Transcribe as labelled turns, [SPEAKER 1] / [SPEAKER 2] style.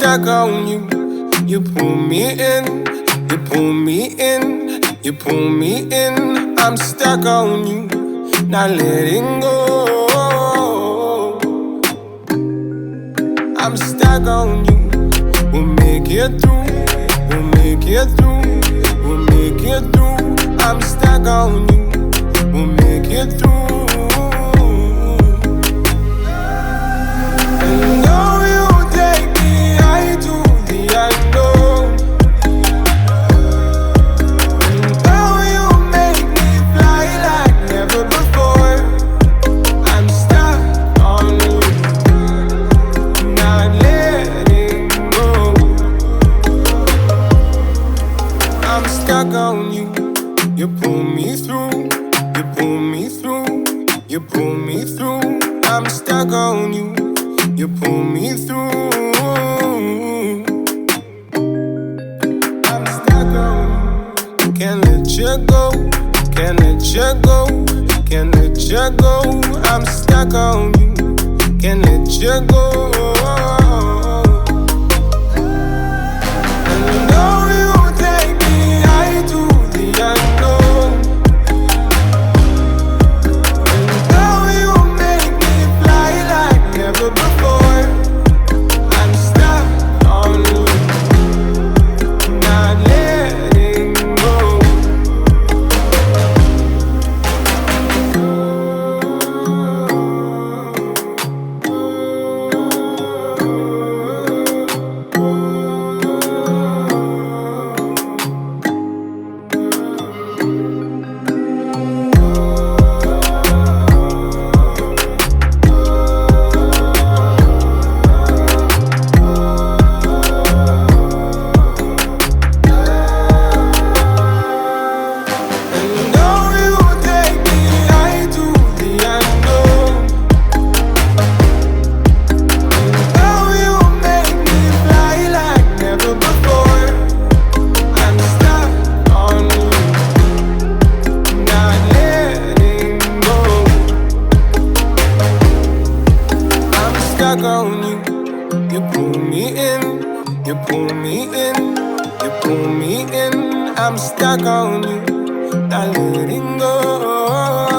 [SPEAKER 1] stuck on you. You pull me in, you pull me in, you pull me in. I'm stuck on you, not letting go. I'm stuck on you. We'll make it through, we'll make it through, we'll make it through. I'm stuck on you, we'll make it through. And though you take me high to the unknown, and though you make me fly like never before, I'm stuck on you, not letting go. I'm stuck on you. You pull me through, you pull me through, you pull me through. I'm stuck on you. You pull me through. I'm stuck on you. Can't let you go, can't let you go, can't let you go. I'm stuck on you. Can't let you go. And though you take me high to the unknown, and though you make me fly like never before, I'm stuck on you, not letting go. Stuck on you. You pull me in, you pull me in, you pull me in. I'm stuck on you, not letting go.